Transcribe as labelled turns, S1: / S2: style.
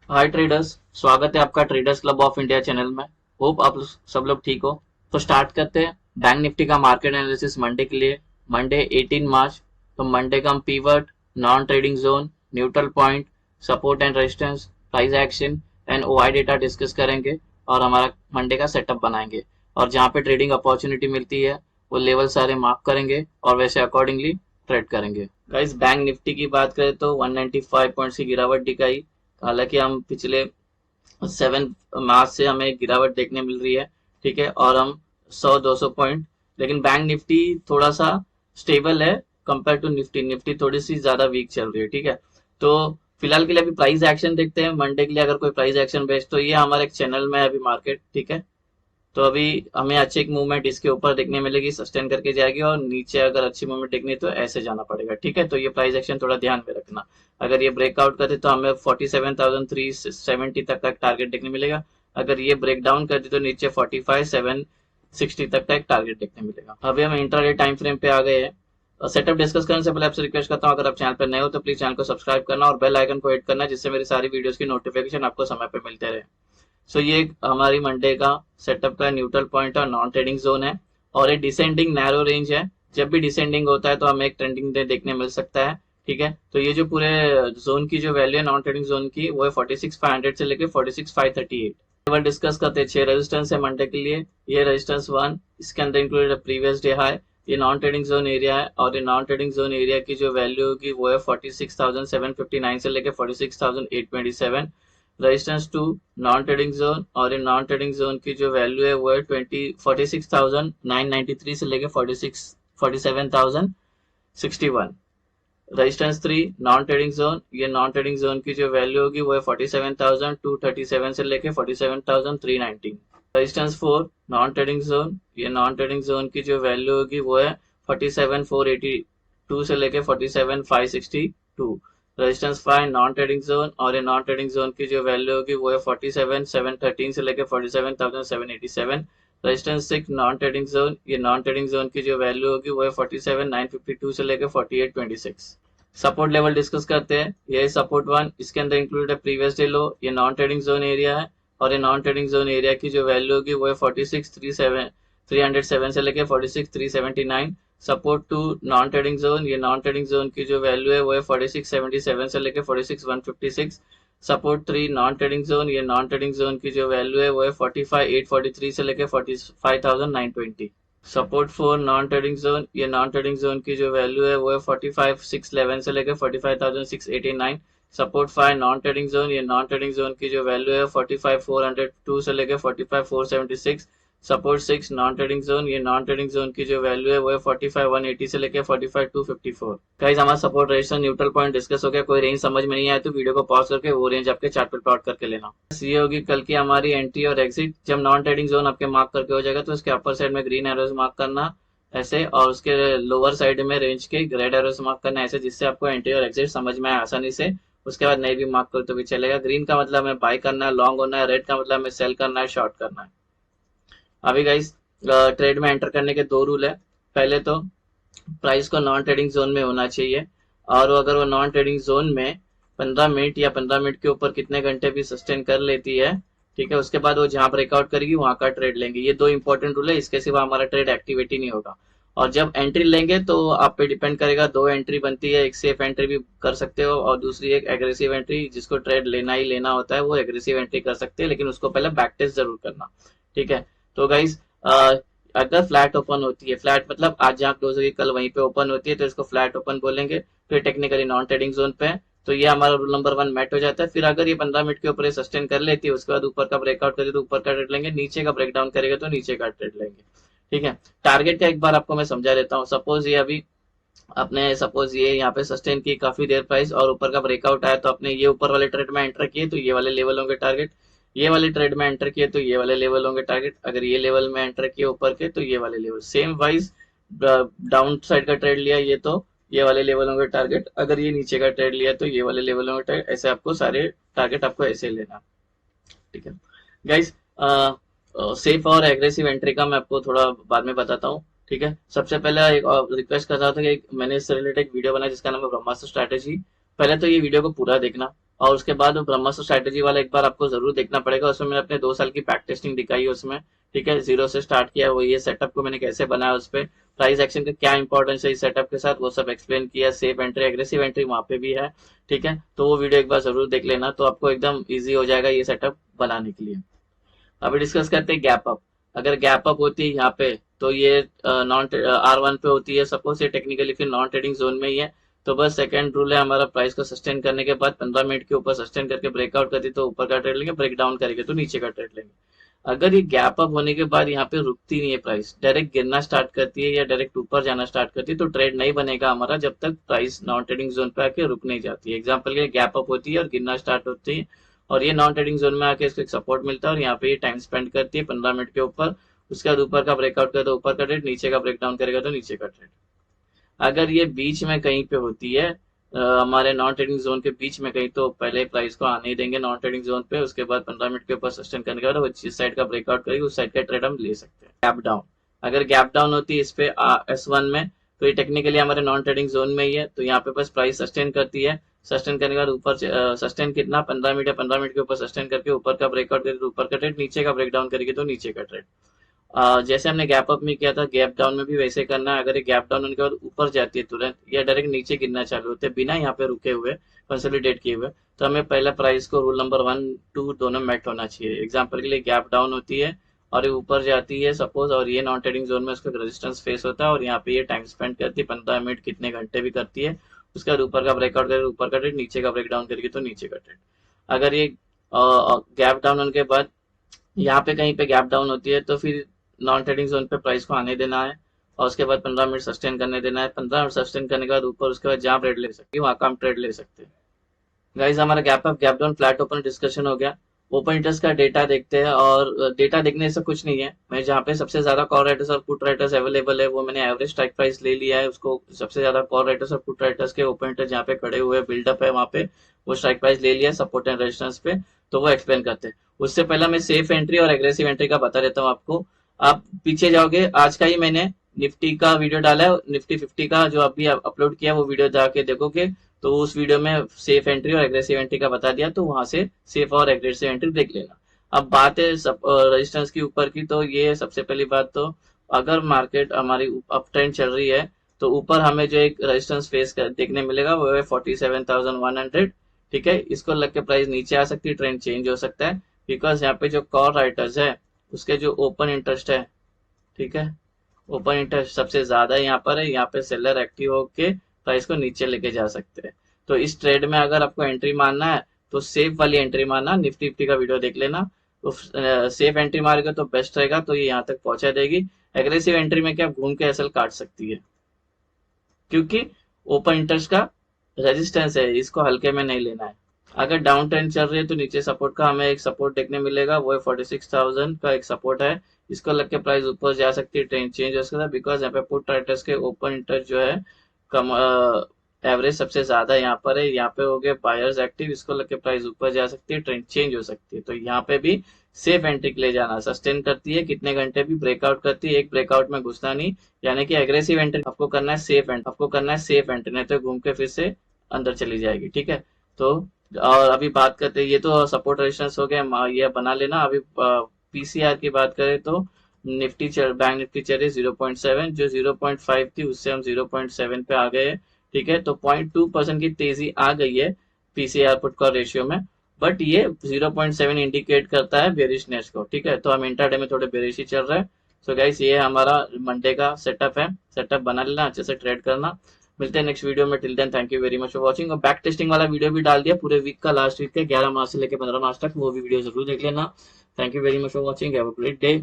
S1: हाय traders, स्वागत है आपका traders club of India channel में। होप आप सब लोग ठीक हो। तो स्टार्ट करते हैं बैंक निफ्टी का मार्केट एनालिसिस मंडे के लिए। मंडे 18 मार्च। तो मंडे का हम pivot, non trading zone, neutral point, support and resistance, price action and OI data discuss करेंगे और हमारा मंडे का सेटअप बनाएंगे। और जहाँ पे ट्रेडिंग अपॉर्चुनिटी मिलती है वो लेवल सारे मार्क करेंगे और वैसे अकॉर्डिंगली ट्रेड करेंगे। गाइस, बैंक निफ्टी की बात करें तो 195 पॉइंट्स की गिरावट दिखाई। हालांकि हम पिछले 7 मार्च से हमें गिरावट देखने मिल रही है। ठीक है, और हम 100-200 पॉइंट, लेकिन बैंक निफ्टी थोड़ा सा स्टेबल है कंपेयर टू निफ्टी। निफ्टी थोड़ी सी ज्यादा वीक चल रही है। ठीक है, तो फिलहाल के लिए अभी प्राइस एक्शन देखते हैं मंडे के लिए। अगर कोई प्राइस एक्शन बेच तो ये हमारे एक चैनल में है अभी मार्केट। ठीक है, तो अभी हमें अच्छी एक मूवमेंट इसके ऊपर देखने मिलेगी, सस्टेन करके जाएगी, और नीचे अगर अच्छी मूवमेंट देखनी है तो ऐसे जाना पड़ेगा। ठीक है, तो ये प्राइस एक्शन थोड़ा ध्यान में रखना। अगर ये ब्रेकआउट करते तो हमें 47,370 तक का टारगेट देखने मिलेगा। अगर ये ब्रेक डाउन करते तो नीचे 45,760 तक का एक टारगेट देखने मिलेगा। अभी हम इंट्राडे टाइम फ्रेम पे आ गए हैं। सेटअप डिस्कस करने से पहले आपसे रिक्वेस्ट करता हूँ, अगर आप चैनल पर नए हो तो प्लीज चैनल को सब्सक्राइब करना और बेल आइकन को हिट करना, जिससे मेरी सारी वीडियोस की नोटिफिकेशन आपको समय पे मिलते रहे। सो ये हमारी मंडे का सेटअप का न्यूट्रल पॉइंट और नॉन ट्रेडिंग जोन है, और एक डिसेंडिंग नैरो रेंज है। जब भी डिसेंडिंग होता है तो हमें एक ट्रेंडिंग डे देखने मिल सकता है। ठीक है, तो ये जो पूरे जोन की जो वैल्यू है नॉन ट्रेडिंग जोन की, वो है 46,500 से लेकर 46,538। लेवल डिस्कस करते हैं। 6 रेजिस्टेंस है मंडे के लिए। ये रेजिस्टेंस 1, इसके अंदर इंक्लूडेड प्रीवियस डे हाई। ये नॉन ट्रेडिंग जोन एरिया है, और ये नॉन ट्रेडिंग जोन एरिया की जो वैल्यू होगी वो है 46,759 से लेकर 46,827। Resistance to non trading zone, और इन नॉन ट्रेडिंग जोन की जो वैल्यू है वो है 46,993 से लेके 47,061। रेजिस्टेंस 3 नॉन ट्रेडिंग जोन, ये नॉन ट्रेडिंग जोन की जो वैल्यू होगी वो है 47,237 से लेके 47,319। रेजिस्टेंस 4 नॉन ट्रेडिंग जोन, ये नॉन ट्रेडिंग जोन की जो वैल्यू होगी वो है 47,482 से लेके 47,562। रेजिस्टेंस 5 नॉन ट्रेडिंग जोन, और ये नॉन ट्रेडिंग जोन की जो वैल्यू होगी वो है 47,713 से लेके 47,787। रेजिस्टेंस 6 नॉन ट्रेडिंग जोन, ये नॉन ट्रेडिंग जोन की जो वैल्यू होगी वो है 47,952 से लेकर 4826। सपोर्ट लेवल डिस्कस करते हैं। ये सपोर्ट 1, इसके अंदर इंक्लूडेड है प्रीवियस डे लो। ये नॉन ट्रेडिंग जोन एरिया है, और ये नॉन ट्रेडिंग जोन एरिया की जो वैल्यू होगी वो है 46,307 से लेके 46,379। सपोर्ट 2 नॉन ट्रेडिंग जोन, ये नॉन ट्रेडिंग जोन की जो वैल्यू है वो है 46,77 से लेके 46,156। सपोर्ट 3 नॉन ट्रेडिंग जोन, ये नॉन ट्रेडिंग जोन की जो वैल्यू है वो है 45,843 से लेके 45,920। सपोर्ट 4 नॉन ट्रेडिंग जोन, ये नॉन ट्रेडिंग जोन की जो वैल्यू है वो है 45,611 से लेकर 45,689। सपोर्ट 5 नॉन ट्रेडिंग जोन, ये नॉन ट्रेडिंग जोन की जो वैल्यू है 45,402 से लेकर 45,476। सपोर्ट 6 नॉन ट्रेडिंग जोन, ये नॉन ट्रेडिंग जोन की जो वैल्यू है वो है 45,180 से लेकर 45,254। गाइस, हमारा support resistance neutral point discuss हो गया। कोई रेंज समझ में नहीं आया तो वीडियो को पॉज करके वो रेंज आपके चार्ट पर प्लॉट करके लेना। ये होगी कल की हमारी एंट्री और एग्जिट। जब नॉन ट्रेडिंग जोन आपके मार्क करके हो जाएगा तो उसके अपर साइड में ग्रीन एरोज मार्क करना ऐसे, और उसके लोअर साइड में रेंज के रेड एरोज मार्क करना ऐसे, जिससे आपको एंट्री और एग्जिट समझ में आए आसानी से। उसके बाद नहीं भी मार्क करो तो भी चलेगा। ग्रीन का मतलब हमें बाय करना है, लॉन्ग होना है। रेड का मतलब हमें सेल करना है, शॉर्ट करना है। अभी गाइस, ट्रेड में एंटर करने के दो रूल है। पहले तो प्राइस को नॉन ट्रेडिंग जोन में होना चाहिए, और अगर वो नॉन ट्रेडिंग जोन में 15 मिनट या 15 मिनट के ऊपर कितने घंटे भी सस्टेन कर लेती है, ठीक है, उसके बाद वो जहां ब्रेकआउट करेगी वहां का ट्रेड लेंगे। ये दो इंपॉर्टेंट रूल है, इसके सिवा हमारा ट्रेड एक्टिविटी नहीं होगा। और जब एंट्री लेंगे तो आप पे डिपेंड करेगा। दो एंट्री बनती है, एक सेफ एंट्री भी कर सकते हो और दूसरी एक एग्रेसिव एंट्री। जिसको ट्रेड लेना ही लेना होता है वो एग्रेसिव एंट्री कर सकते हैं, लेकिन उसको पहले बैक टेस्ट जरूर करना। ठीक है, तो गाइज, अगर फ्लैट ओपन होती है, फ्लैट मतलब आज जहां क्लोज होगी कल वहीं पे ओपन होती है, तो इसको फ्लैट ओपन बोलेंगे। फिर टेक्निकली नॉन ट्रेडिंग जोन पे है, तो ये हमारा रूल नंबर 1 मैट हो जाता है। फिर अगर ये 15 मिनट के ऊपर सस्टेन कर लेती है, उसके बाद ऊपर का ब्रेकआउट करेगी तो ऊपर का ट्रेड लेंगे, नीचे का ब्रेकडाउन करेगा तो नीचे का ट्रेड लेंगे। ठीक है, टारगेट का एक बार आपको मैं समझा देता हूँ। सपोज ये अभी अपने सपोज ये यहाँ पे सस्टेन की काफी देर प्राइस और ऊपर का ब्रेकआउट आया, तो अपने ये ऊपर वाले ट्रेड में एंटर किए तो ये वाले लेवल होंगे टारगेट। ये वाले ट्रेड में एंटर किए तो ये वाले लेवल होंगे टारगेट। अगर ये लेवल में एंटर किए ऊपर के तो ये वाले level same wise. Down side का ट्रेड लिया ये तो ये वाले लेवल होंगे टारगेट। अगर ये नीचे का ट्रेड लिया तो ये वाले लेवल होंगे टारगेट। ऐसे आपको सारे टारगेट आपको ऐसे लेना। ठीक है गाइस, सेफ और एग्रेसिव एंट्री का मैं आपको थोड़ा बाद में बताता हूँ। ठीक है, सबसे पहले एक रिक्वेस्ट कर रहा था कि मैंने इससे रिलेटेड एक वीडियो बनाया जिसका नाम है ब्रह्मास्त्र स्ट्रैटेजी। पहले तो ये वीडियो को पूरा देखना। और उसके बाद वो ब्रह्मास्त्र स्ट्रैटेजी वाला एक बार आपको जरूर देखना पड़ेगा, उसमें मैंने अपने 2 साल की बैक टेस्टिंग दिखाई है उसमें, ठीक है, जीरो से स्टार्ट किया, वो ये सेटअप को मैंने कैसे बनाया, उस पर प्राइस एक्शन का क्या इंपॉर्टेंस है इस सेटअप के साथ, वो सब एक्सप्लेन किया, सेफ एंट्री एग्रेसिव एंट्री वहां पे भी है, ठीक है, तो वो वीडियो एक बार जरूर देख लेना, तो आपको एकदम ईजी हो जाएगा ये सेटअप बनाने के लिए। अभी डिस्कस करते हैं गैप अप। अगर गैप अप होती है यहाँ पे, तो ये नॉन R1 पे होती है, सपोज ये टेक्निकली फिर नॉन ट्रेडिंग जोन में ही है, तो बस सेकंड रूल है हमारा, प्राइस को सस्टेन करने के बाद 15 मिनट के ऊपर सस्टेन करके ब्रेकआउट करती तो ऊपर का ट्रेड लेंगे, ब्रेक डाउन करेंगे तो नीचे का ट्रेड लेंगे। अगर ये गैप अप होने के बाद यहाँ पे रुकती नहीं है, प्राइस डायरेक्ट गिरना स्टार्ट करती है या डायरेक्ट ऊपर जाना स्टार्ट करती है, तो ट्रेड नहीं बनेगा हमारा जब तक प्राइस नॉन ट्रेडिंग जोन पे आके रुक नहीं जाती है। एग्जाम्पल के गैप अप होती है और गिरना स्टार्ट होती है, और ये नॉन ट्रेडिंग जोन में आके इसको एक सपोर्ट मिलता है, और यहाँ पे ये टाइम स्पेंड करती है 15 मिनट के ऊपर, उसके बाद ऊपर का ब्रेकआउट करे तो ऊपर का ट्रेड, नीचे का ब्रेकडाउन करेगा तो नीचे का ट्रेड। अगर ये बीच में कहीं पे होती है, हमारे नॉन ट्रेडिंग जोन के बीच में कहीं, तो पहले प्राइस को आने ही देंगे नॉन ट्रेडिंग जोन पे, उसके बाद 15 मिनट के ऊपर सस्टेन करने के बाद वो जिस साइड का ब्रेकआउट करेगी उस साइड का ट्रेड हम ले सकते हैं। गैप डाउन, अगर गैप डाउन होती है इस पे S1 में, तो ये टेक्निकली हमारे नॉन ट्रेडिंग जोन में ही है, तो यहाँ पे बस प्राइस सस्टेन करती है, सस्टेन करने के बाद ऊपर सस्टेन कितना 15 मिनट या 15 मिनट के ऊपर सस्टेन करके ऊपर का ब्रेकआउट करेगी तो ऊपर का ट्रेड, नीचे का ब्रेकडाउन करेगी तो नीचे का ट्रेड। जैसे हमने गैप अप में किया था, गैप डाउन में भी वैसे करना है। अगर ये गैप डाउन होने के बाद ऊपर जाती है तुरंत या डायरेक्ट नीचे गिरना चालू होते हैं बिना यहाँ पे रुके हुए, कंसोलिडेट किए हुए, तो हमें पहला प्राइस को रूल नंबर 1 2 दोनों मेट होना चाहिए। एग्जाम्पल के लिए गैप डाउन होती है और ये ऊपर जाती है सपोज, और ये नॉन ट्रेडिंग जोन में उसका रेजिस्टेंस फेस होता है, और यहाँ पे ये टाइम स्पेंड करती है 15 मिनट, कितने घंटे भी करती है, उसके बाद ऊपर का ब्रेकआउट करेगी ऊपर का ट्रेड, नीचे का ब्रेकडाउन करेगी तो नीचे का ट्रेड। अगर ये गैप डाउन होने के बाद यहाँ पे कहीं पे गैप डाउन होती है, तो फिर नॉन ट्रेडिंग जोन पे प्राइस को आने देना है, और उसके बाद 15 मिनट सस्टेन करने देना है, 15 मिनट सस्टेन करने के बाद ऊपर, उसके बाद जहाँ ट्रेड ले सकते हैं वहाँ का हम ट्रेड ले सकते हैं। गाइस हमारा gap up gap down flat open discussion हो गया। ओपन इंटरेस्ट का डेटा देखते हैं, और डेटा देखने से कुछ नहीं है, मैं जहाँ पे सबसे ज्यादा कॉल राइटर्स और पुट राइटर्स अवेलेबल है वो मैंने एवरेज स्ट्राइक प्राइस ले लिया है, उसको सबसे ज्यादा कॉल राइटर्स और पुट राइटर्स के ओपन इंटरेस्ट जहाँ पे खड़े हुए बिल्डअप है वहाँ पे वो स्ट्राइक प्राइस ले लिया सपोर्ट एंड रेजिस्टेंस पे, तो वो एक्सप्लेन करते हैं। उससे पहले मैं सेफ एंट्री और एग्रेसिव एंट्री का बता देता हूँ आपको। आप पीछे जाओगे, आज का ही मैंने निफ्टी का वीडियो डाला है, निफ्टी 50 का जो अभी अपलोड किया वो वीडियो जाके देखोगे, तो उस वीडियो में सेफ एंट्री और एग्रेसिव एंट्री का बता दिया, तो वहां से सेफ और एग्रेसिव एंट्री देख लेना। अब बात है रेजिस्टेंस की ऊपर की, तो ये सबसे पहली बात तो अगर मार्केट हमारी अप ट्रेंड चल रही है, तो ऊपर हमें जो एक रेजिस्टेंस फेस देखने मिलेगा वो है 47,100, ठीक है, इसको लग के प्राइस नीचे आ सकती है, ट्रेंड चेंज हो सकता है, बिकॉज यहाँ पे जो कॉल राइटर्स है उसके जो ओपन इंटरेस्ट है, ठीक है, ओपन इंटरेस्ट सबसे ज्यादा यहाँ पर है, यहाँ पे सेलर एक्टिव होके प्राइस को नीचे लेके जा सकते हैं। तो इस ट्रेड में अगर आपको एंट्री मारना है तो सेफ वाली एंट्री मारना, निफ्टी फिफ्टी का वीडियो देख लेना, तो सेफ एंट्री मारेगा तो बेस्ट रहेगा, तो ये यहाँ तक पहुंचा देगी। एग्रेसिव एंट्री में क्या घूम के एसएल काट सकती है, क्योंकि ओपन इंटरेस्ट का रेजिस्टेंस है, इसको हल्के में नहीं लेना है। अगर डाउन ट्रेंड चल रही है तो नीचे सपोर्ट का हमें एक सपोर्ट देखने मिलेगा, वो है 46,000 का एक सपोर्ट है, इसको लग के प्राइस ऊपर जा सकती है, ट्रेंड चेंज हो सकता है, बिकॉज यहाँ पे पुट राइटर्स के ओपन इंटरेस्ट जो है कम एवरेज सबसे ज्यादा यहाँ पर है, यहाँ पे हो गए बायर्स एक्टिव, इसको लग के प्राइस ऊपर जा सकती है, ट्रेंड चेंज हो सकती है, तो यहाँ पे भी सेफ एंट्री ले जाना, सस्टेन करती है कितने घंटे भी, ब्रेकआउट करती है, एक ब्रेकआउट में घुसना नहीं, यानी कि एग्रेसिव एंट्री आपको करना है, सेफ एंट्री आपको करना है, सेफ एंट्री नहीं तो घूम के फिर से अंदर चली जाएगी, ठीक है। तो और अभी बात करते हैं, ये तो सपोर्ट रेजिस्टेंस हो गया, ये बना लेना। अभी पीसीआर की बात करें तो निफ्टी बैंक निफ्टी चल रही 0.7, जो 0.5 थी उससे हम 0.7 पे आ गए, ठीक है, तो 0.2% की तेजी आ गई है पीसीआर पुट कॉल रेशियो में, बट ये 0.7 इंडिकेट करता है बेरिशनेस को, ठीक है, तो हम इंट्राडे में थोड़े बेरिश ही चल रहे हैं। सो गाइस ये हमारा मंडे का सेटअप है, सेटअप बना लेना, अच्छे से ट्रेड करना। मिलते हैं नेक्स्ट वीडियो में, till then thank you very much for watching. और बैक टेस्टिंग वाला वीडियो भी डाल दिया पूरे वीक का, लास्ट वीक के 11 मार्च से लेकर 15 मार्च तक, वो भी वीडियो जरूर देख लेना। Thank you very much for watching, have a great day.